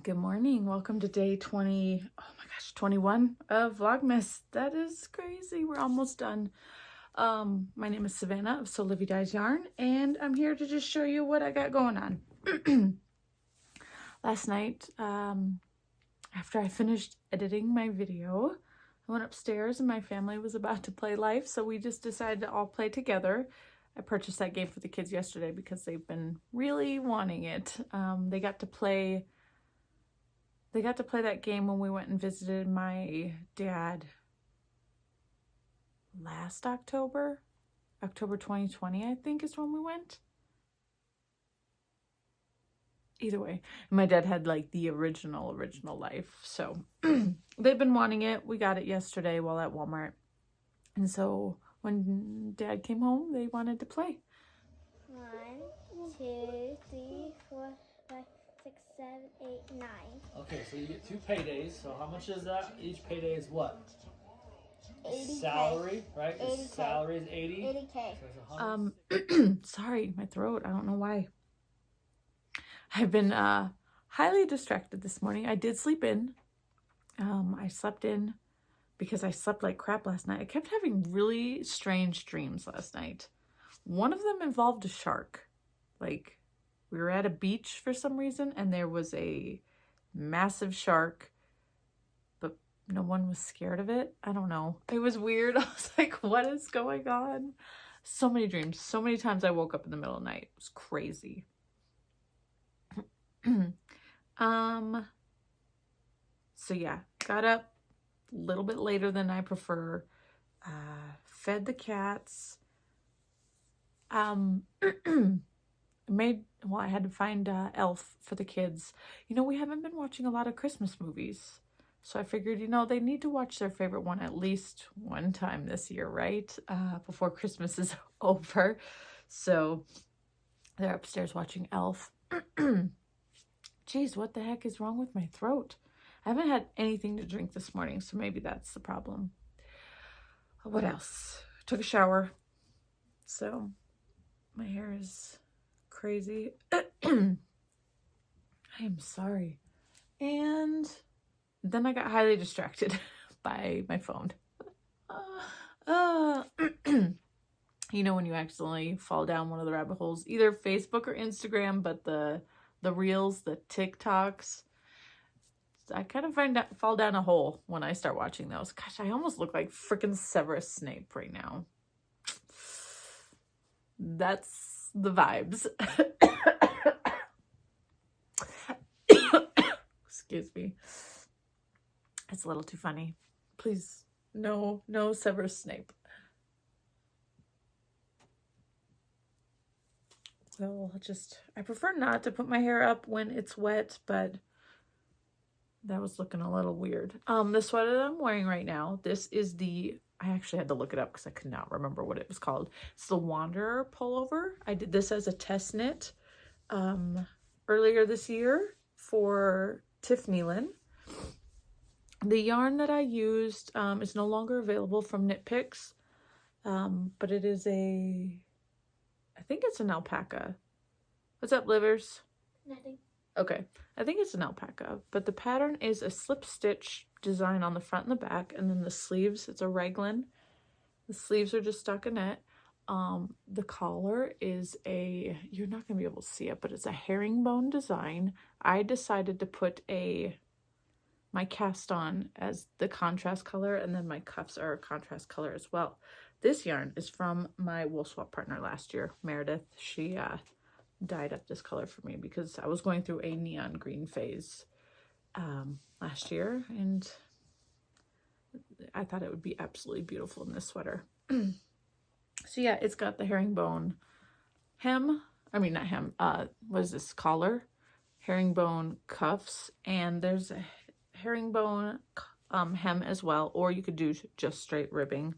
Good morning. Welcome to day 21 of Vlogmas. That is crazy. We're almost done. My name is Savannah of Sewlivi Dyes Yarn, and I'm here to just show you what I got going on. Last night, after I finished editing my video, I went upstairs and my family was about to play life, so we just decided to all play together. I purchased that game for the kids yesterday because they've been really wanting it. They got to play that game when we went and visited my dad last October 2020, I think is when we went. Either way, my dad had like the original life. So they've been wanting it. We got it yesterday while at Walmart. And so when Dad came home, they wanted to play. 1, 2, 3, 4, 5, 6, 7, 8, 9. Okay, so you get 2 paydays. So how much is that? Each payday is what? 80K. Salary, right? 80K. Salary is 80. 80K. Sorry, my throat. I don't know why. I've been highly distracted this morning. I did sleep in. I slept in because I slept like crap last night. I kept having really strange dreams last night. One of them involved a shark. Like, we were at a beach for some reason, and there was a massive shark, but no one was scared of it. I don't know. It was weird. I was like, what is going on? So many dreams. So many times I woke up in the middle of the night. It was crazy. So yeah, got up a little bit later than I prefer, fed the cats, I had to find Elf for the kids. You know, we haven't been watching a lot of Christmas movies, so I figured, you know, they need to watch their favorite one at least one time this year, right? Before Christmas is over. So they're upstairs watching Elf. Jeez, what the heck is wrong with my throat? I haven't had anything to drink this morning, so maybe that's the problem. What else? Took a shower. So my hair is crazy. I am sorry. And then I got highly distracted by my phone. You know, when you accidentally fall down one of the rabbit holes, either Facebook or Instagram, but the reels, the TikToks, I kind of fall down a hole when I start watching those. Gosh, I almost look like freaking Severus Snape right now. That's the vibes. Excuse me. It's a little too funny. Please, no Severus Snape. So I prefer not to put my hair up when it's wet, but that was looking a little weird. The sweater that I'm wearing right now, this is I actually had to look it up because I could not remember what it was called. It's the Wanderer Pullover. I did this as a test knit earlier this year for Neilan. The yarn that I used is no longer available from Knit Picks, but it is I think it's an alpaca. What's up, Livers? Nothing. Okay, I think it's an alpaca, but the pattern is a slip stitch design on the front and the back, and then the sleeves, it's a raglan. The sleeves are just stockinette. The collar is you're not going to be able to see it, but it's a herringbone design. I decided to put my cast on as the contrast color, and then my cuffs are a contrast color as well. This yarn is from my wool swap partner last year, Meredith. She dyed up this color for me because I was going through a neon green phase last year, and I thought it would be absolutely beautiful in this sweater. So yeah, it's got the herringbone collar, herringbone cuffs, and there's a herringbone hem as well, or you could do just straight ribbing.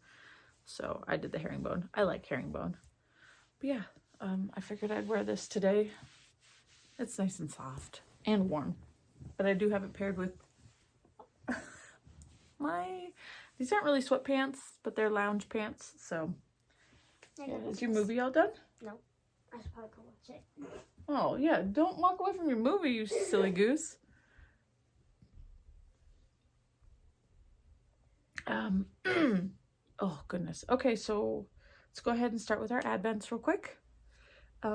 So I did the herringbone. I like herringbone. But yeah, I figured I'd wear this today. It's nice and soft and warm. But I do have it paired with these aren't really sweatpants, but they're lounge pants. So yeah. Is your movie all done? No. I should probably go watch it. Oh yeah, don't walk away from your movie, you silly goose. Oh goodness. Okay, so let's go ahead and start with our advents real quick.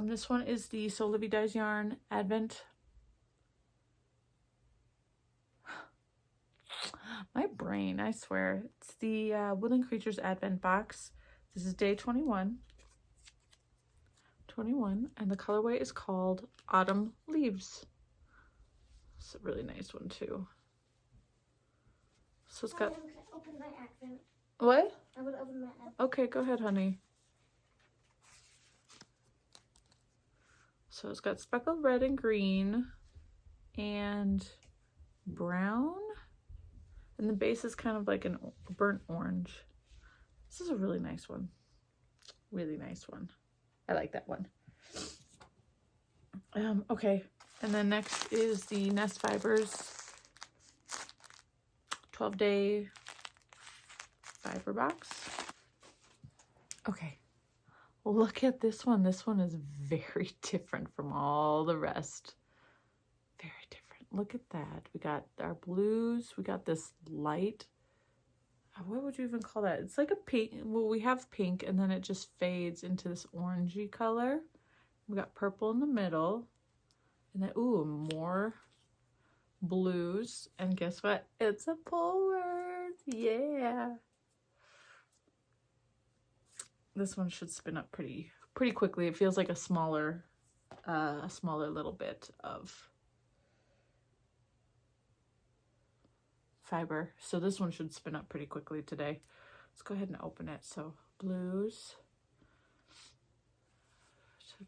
This one is the Sewlivi Dyes Yarn Advent. My brain, I swear. It's the Woodland Creatures Advent box. This is day 21. 21, and the colorway is called Autumn Leaves. It's a really nice one too. So it's got. Open my advent. What? I will open my advent. Okay, go ahead, honey. So it's got speckled red and green and brown. And the base is kind of like a burnt orange. This is a really nice one. Really nice one. I like that one. Okay. And then next is the Nest Fibers 12-day fiber box. Okay. Look at this one. This one is very different from all the rest. Very different. Look at that. We got our blues. We got this light. What would you even call that? It's like a pink. Well, we have pink and then it just fades into this orangey color. We got purple in the middle. And then, ooh, more blues. And guess what? It's a Pullover. Yeah. This one should spin up pretty quickly. It feels like a smaller little bit of fiber. So this one should spin up pretty quickly today. Let's go ahead and open it. So blues,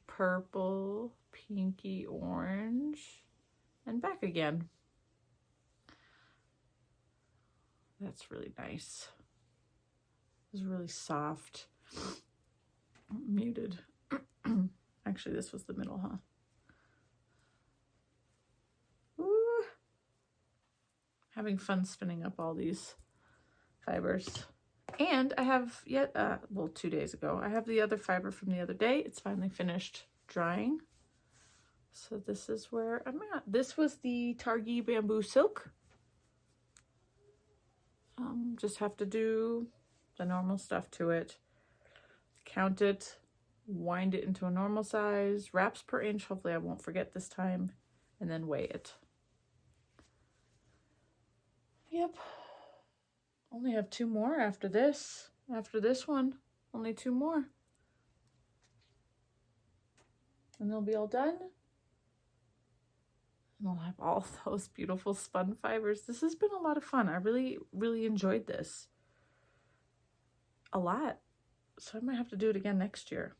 purple, pinky orange, and back again. That's really nice. It's really soft. Muted. Actually, this was the middle, huh? Ooh. Having fun spinning up all these fibers. And I have yet, well, 2 days ago, I have the other fiber from the other day. It's finally finished drying. So this is where I'm at. This was the Targi Bamboo Silk. Just have to do the normal stuff to it. Count it, wind it into a normal size, wraps per inch. Hopefully I won't forget this time. And then weigh it. Yep. Only have 2 more after this. After this one, only 2 more. And they'll be all done. And I'll have all those beautiful spun fibers. This has been a lot of fun. I really, really enjoyed this. A lot. So I might have to do it again next year.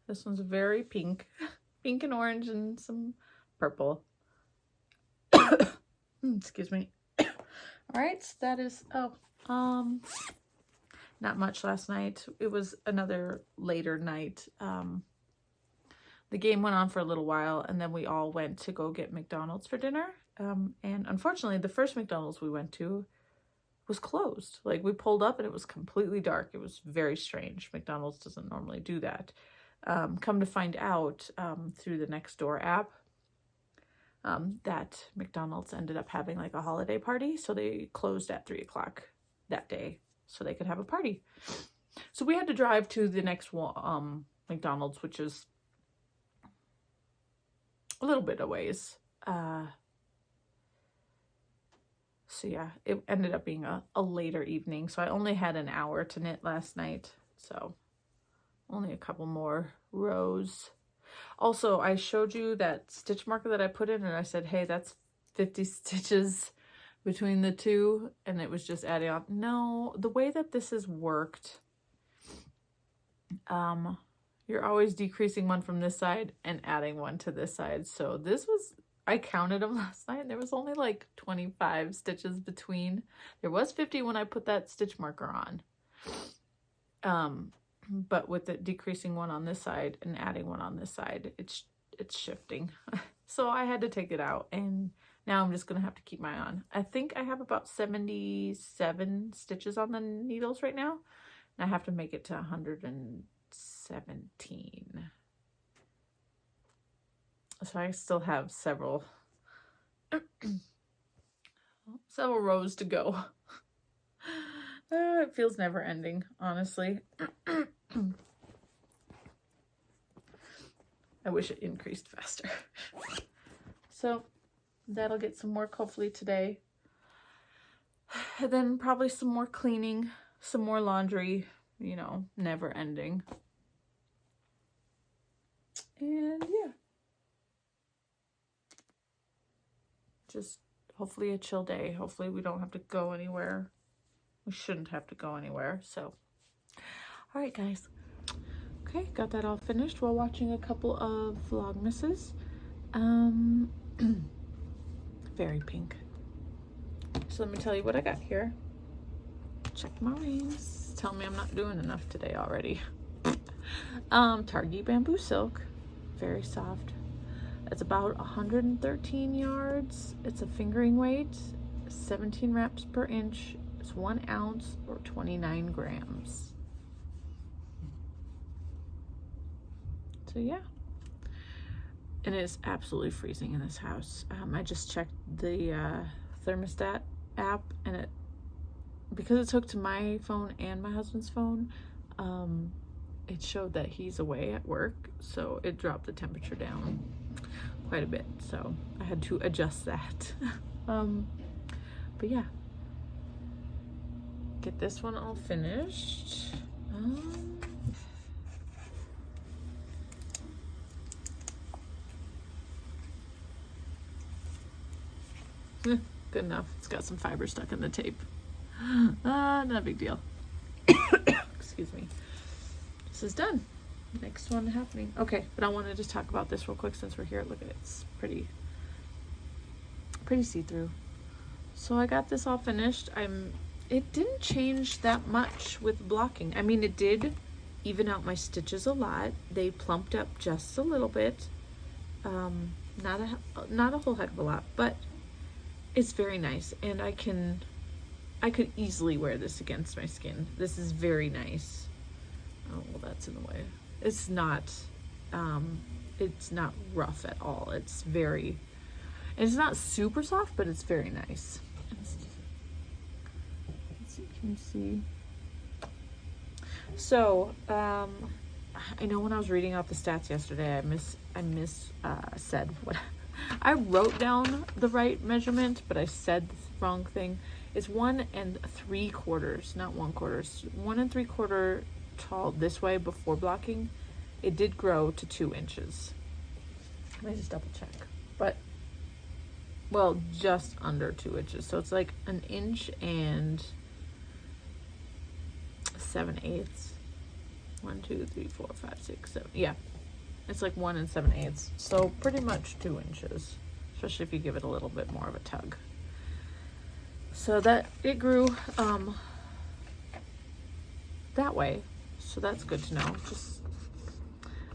This one's very pink. Pink and orange and some purple. Excuse me. All right, so that is, not much last night. It was another later night. The game went on for a little while and then we all went to go get McDonald's for dinner. And unfortunately, the first McDonald's we went to was closed. Like, we pulled up and it was completely dark. It was very strange. McDonald's doesn't normally do that. Come to find out through the Nextdoor app that McDonald's ended up having like a holiday party. So they closed at 3 o'clock that day so they could have a party. So we had to drive to the next McDonald's, which is a little bit of ways. So yeah, it ended up being a later evening. So I only had an hour to knit last night. So only a couple more rows. Also, I showed you that stitch marker that I put in and I said, hey, that's 50 stitches between the two. And it was just adding on. No, the way that this has worked, you're always decreasing one from this side and adding one to this side. So this was, I counted them last night and there was only like 25 stitches between. There was 50 when I put that stitch marker on. But with it decreasing one on this side and adding one on this side, it's shifting. So I had to take it out and now I'm just going to have to keep my eye on. I think I have about 77 stitches on the needles right now. And I have to make it to 117. So I still have several Several rows to go. It feels never ending, honestly. I wish it increased faster. So that'll get some work hopefully today. And then probably some more cleaning, some more laundry, you know, never ending. And yeah. Just hopefully a chill day. Hopefully we don't have to go anywhere. We shouldn't have to go anywhere. So, all right, guys. Okay, got that all finished while watching a couple of Vlogmases. Very pink. So let me tell you what I got here. Check my rings. Tell me I'm not doing enough today already. Targhee bamboo silk. Very soft. It's about 113 yards. It's a fingering weight. 17 wraps per inch. It's 1 ounce or 29 grams. So yeah. And it's absolutely freezing in this house. I just checked the thermostat app, and it, because it's hooked to my phone and my husband's phone, it showed that he's away at work, so it dropped the temperature down quite a bit, so I had to adjust that. But yeah, get this one all finished. Good enough. It's got some fiber stuck in the tape. Not a big deal. Excuse me. This is done. Next one happening. Okay, but I want to just talk about this real quick since we're here. Look at it. It's pretty see-through. So I got this all finished. It didn't change that much with blocking. I mean, it did even out my stitches a lot. They plumped up just a little bit. Not a whole heck of a lot, but it's very nice, and I could easily wear this against my skin. This is very nice. Oh, well, that's in the way. It's not rough at all. It's not super soft, but it's very nice. As you can see. So, I know when I was reading out the stats yesterday, I said what I wrote down the right measurement, but I said the wrong thing. It's 1 3/4, not 1/4. It's 1 3/4 tall this way before blocking. It did grow to 2 inches. Let me just double check. But, well, just under 2 inches. So it's like 1 inch and 7/8. 1, 2, 3, 4, 5, 6, 7. Yeah. It's like 1 7/8. So pretty much 2 inches, especially if you give it a little bit more of a tug. So that it grew that way. So that's good to know. Just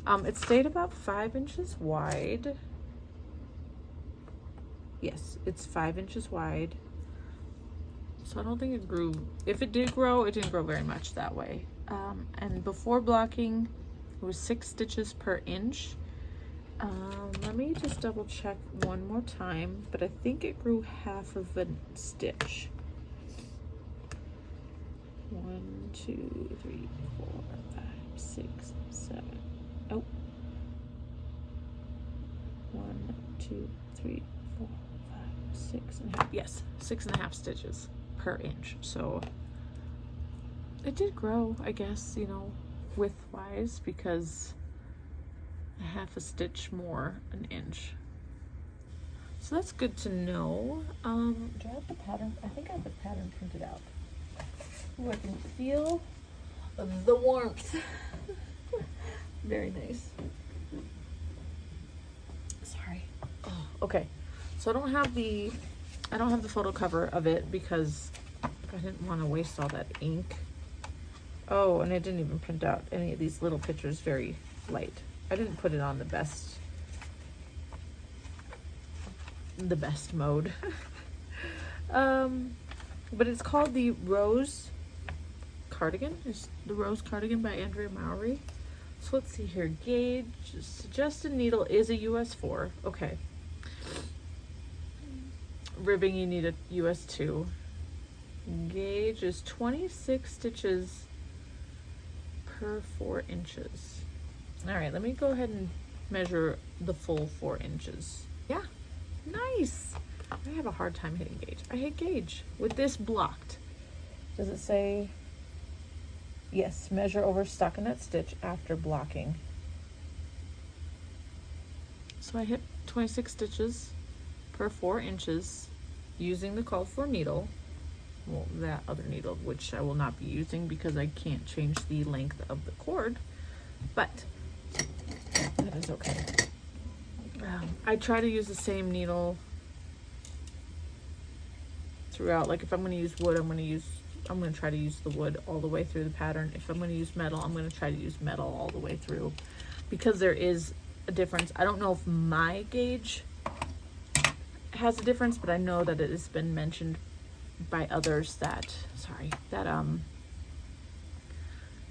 it stayed about 5 inches wide. Yes, it's 5 inches wide. So I don't think it grew. If it did grow, it didn't grow very much that way. And before blocking, it was 6 stitches per inch. Let me just double check one more time, but I think it grew half of a stitch. 1, 2, 3, 4, 5, 6, 7. Oh. 1, 2, 3, 4, 5, 6 and a half. Yes, 6.5 stitches per inch. So it did grow, I guess, you know, width-wise, because half a stitch more, 1 inch. So that's good to know. Do I have the pattern? I think I have the pattern printed out. Ooh, I can feel the warmth. Very nice. Sorry. Oh, okay. So I don't have the photo cover of it because I didn't want to waste all that ink. Oh, and I didn't even print out any of these little pictures very light. I didn't put it on the best mode. But it's called the Rose Cardigan. It's the Rose Cardigan by Andrea Mowry. So let's see here. Gauge, suggested needle is a US 4. Okay. ribbing, you need a US 2. Gauge is 26 stitches per 4 inches. All right, let me go ahead and measure the full 4 inches. Yeah, nice. I have a hard time hitting gauge. I hit gauge with this blocked. Does it say? Yes, measure over stockinette stitch after blocking. So I hit 26 stitches per 4 inches using the called for needle. Well, that other needle, which I will not be using because I can't change the length of the cord, but that is okay. I try to use the same needle throughout. Like if I'm going to use wood, I'm going to try to use the wood all the way through the pattern. If I'm going to use metal, I'm going to try to use metal all the way through, because there is a difference. I don't know if my gauge has a difference, but I know that it has been mentioned by others that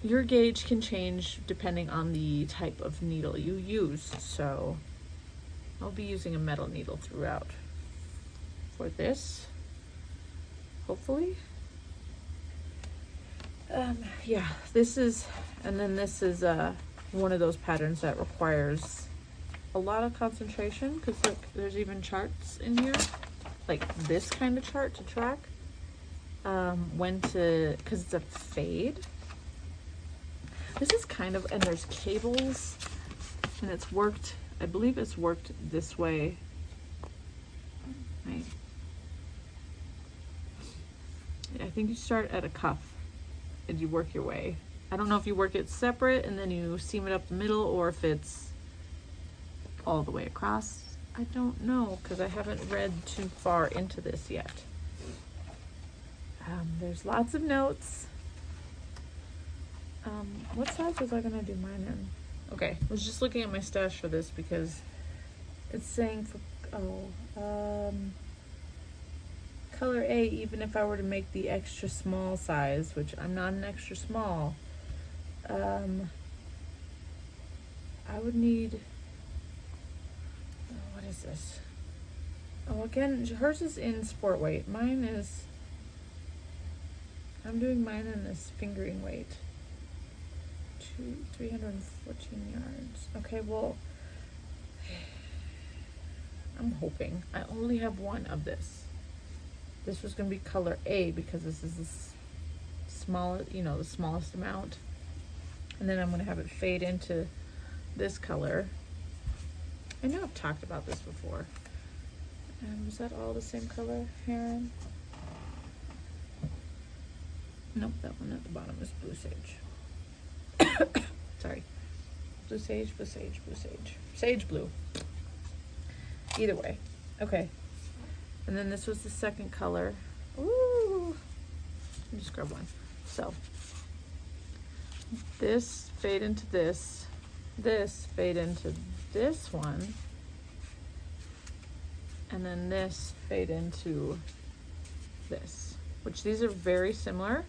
your gauge can change depending on the type of needle you use. So I'll be using a metal needle throughout for this, hopefully. Yeah, this is one of those patterns that requires a lot of concentration, because look, there's even charts in here, like this kind of chart to track because it's a fade. This is kind of, and there's cables, and it's worked, I believe it's worked this way. Right. I think you start at a cuff and you work your way. I don't know if you work it separate and then you seam it up the middle, or if it's all the way across. I don't know, because I haven't read too far into this yet. There's lots of notes. What size was I gonna do mine in? Okay, I was just looking at my stash for this because it's saying color A, even if I were to make the extra small size, which I'm not an extra small, I would need, what is this? Oh, again, hers is in sport weight. Mine is, I'm doing mine in this fingering weight. 314 yards. Okay, well, I'm hoping. I only have one of this. This was going to be color A because this is the smallest, the smallest amount. And then I'm going to have it fade into this color. I know I've talked about this before. Was that all the same color, Heron? Nope, that one at the bottom is blue sage. Sorry. Blue sage, blue sage, blue sage. Sage blue. Either way. Okay. And then this was the second color. Ooh. Let me just grab one. So, this fade into this. This fade into this one. And then this fade into this. Which these are very similar.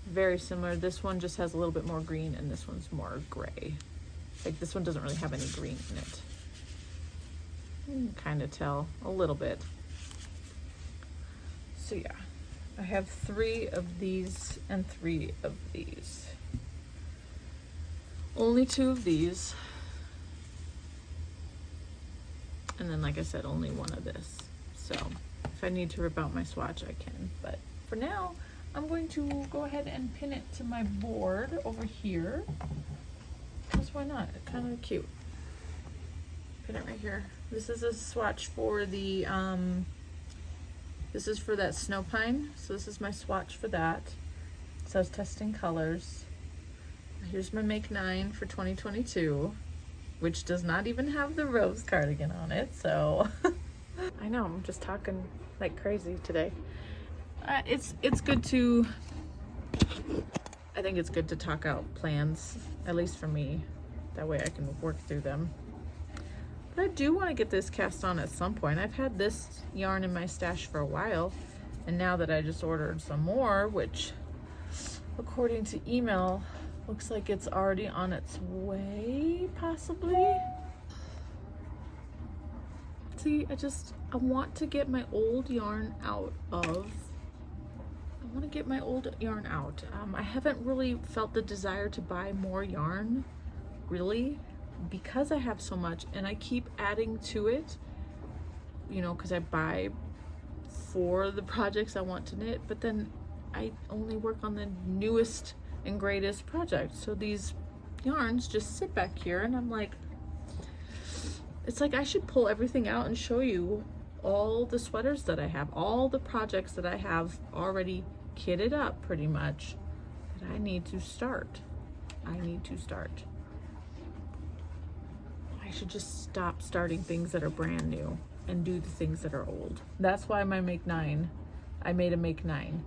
Very similar. This one just has a little bit more green and this one's more gray. Like this one doesn't really have any green in it. You can kind of tell a little bit. So yeah, I have 3 of these and 3 of these. Only 2 of these. And then, like I said, only 1 of this. So if I need to rip out my swatch, I can. But for now, I'm going to go ahead and pin it to my board over here. Because why not? It's kind of cute. Pin it right here. This is a swatch for the, this is for that snow pine. So this is my swatch for that. So I was testing colors. Here's my Make 9 for 2022, which does not even have the rose cardigan on it. So I know, I'm just talking like crazy today. It's good to, I think it's good to talk out plans, at least for me. That way I can work through them. But I do want to get this cast on at some point. I've had this yarn in my stash for a while, and now that I just ordered some more, which according to email, looks like it's already on its way, possibly. See, I want to get my old yarn out of, I haven't really felt the desire to buy more yarn, really, because I have so much and I keep adding to it, you know, because I buy for the projects I want to knit, but then I only work on the newest and greatest projects. So these yarns just sit back here and I'm like, it's like I should pull everything out and show you all the sweaters that I have, all the projects that I have already kitted up pretty much, that I need to start. I should just stop starting things that are brand new and do the things that are old. That's why my Make 9, I made a Make 9.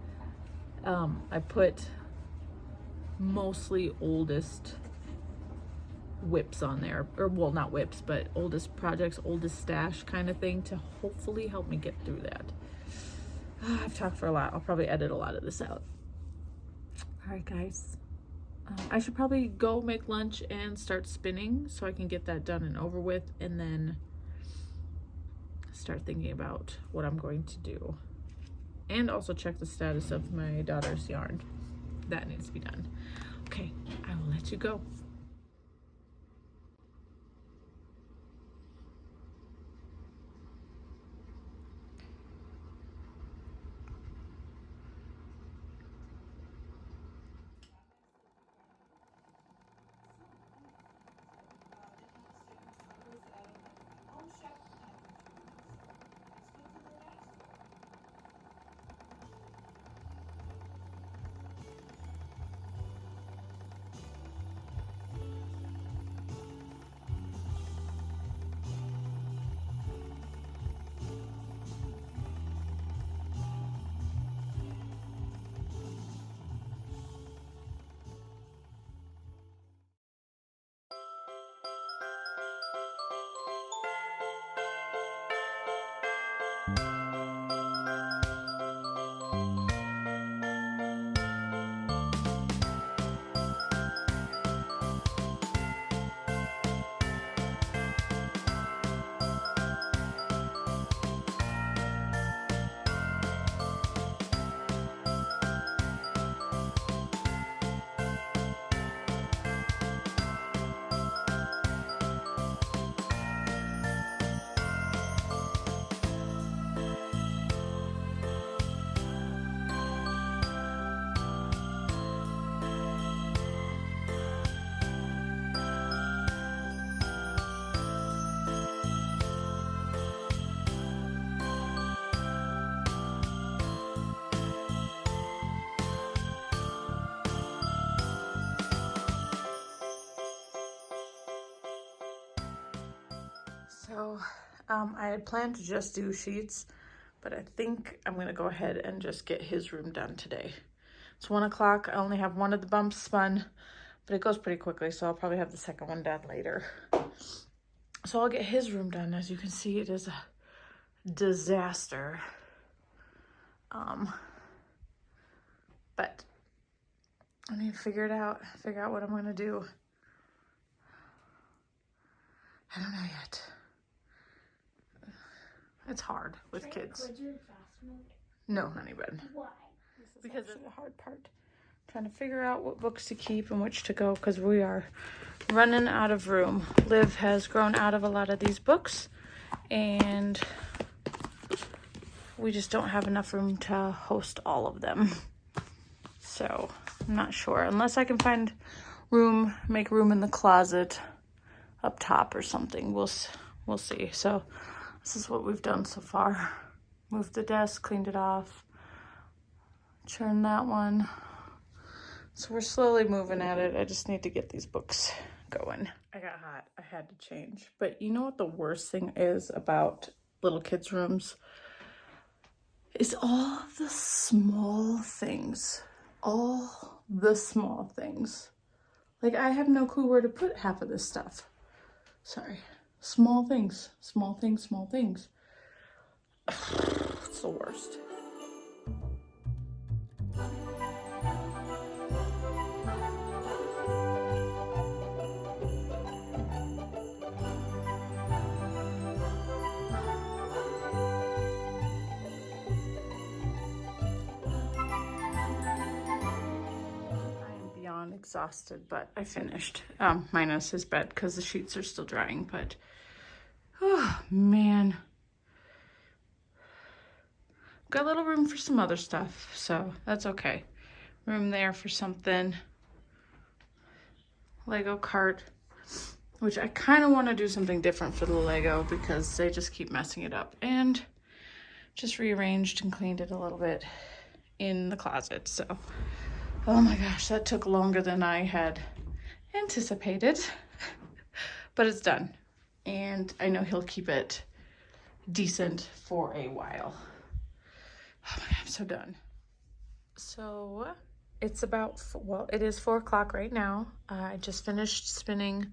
I put mostly oldest whips on there, or well, not whips, but oldest projects, oldest stash kind of thing, to hopefully help me get through that. I've talked for a lot. I'll probably edit a lot of this out. All right, guys. I should probably go make lunch and start spinning so I can get that done and over with, and then start thinking about what I'm going to do. And also check the status of my daughter's yarn. That needs to be done. Okay, I will let you go. So I had planned to just do sheets, but I think I'm gonna go ahead and just get his room done today. It's 1 o'clock. I only have one of the bumps spun, but it goes pretty quickly, so I'll probably have the second one done later. So I'll get his room done. As you can see, it is a disaster. But I need to figure out what I'm gonna do. I don't know yet. It's hard with kids. Could you fast mode? No, honey bun. Why? Because it's the hard part. Trying to figure out what books to keep and which to go, because we are running out of room. Liv has grown out of a lot of these books, and we just don't have enough room to host all of them. So I'm not sure, unless I can find room, make room in the closet up top or something. We'll see. So this is what we've done so far. Moved the desk, cleaned it off, churned that one. So we're slowly moving at it. I just need to get these books going. I got hot. I had to change. But you know what the worst thing is about little kids' rooms? Is all the small things. All the small things. Like, I have no clue where to put half of this stuff. Sorry. Small things. Small things, small things. It's the worst. exhausted, but I finished. Minus his bed because the sheets are still drying, but oh man. Got a little room for some other stuff, so that's okay. Room there for something. Lego cart, which I kind of want to do something different for the Lego because they just keep messing it up, and just rearranged and cleaned it a little bit in the closet. So, oh my gosh, that took longer than I had anticipated, but it's done. And I know he'll keep it decent for a while. Oh my God, I'm so done. So it's about, well, it is 4 o'clock right now. I just finished spinning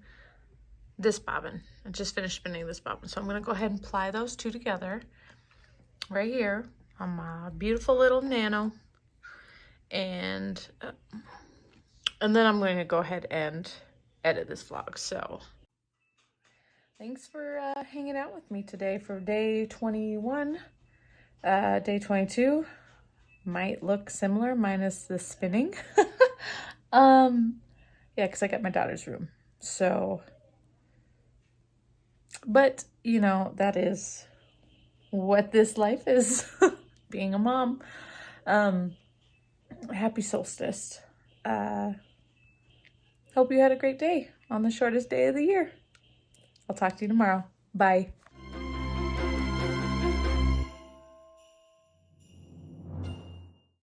this bobbin. So I'm gonna go ahead and ply those two together right here on my beautiful little Nano. And then I'm going to go ahead and edit this vlog. So thanks for hanging out with me today for day 21. Day 22 might look similar minus the spinning. Yeah, because I got my daughter's room. So, but you know, that is what this life is, being a mom. Happy solstice. Hope you had a great day on the shortest day of the year. I'll talk to you tomorrow. Bye.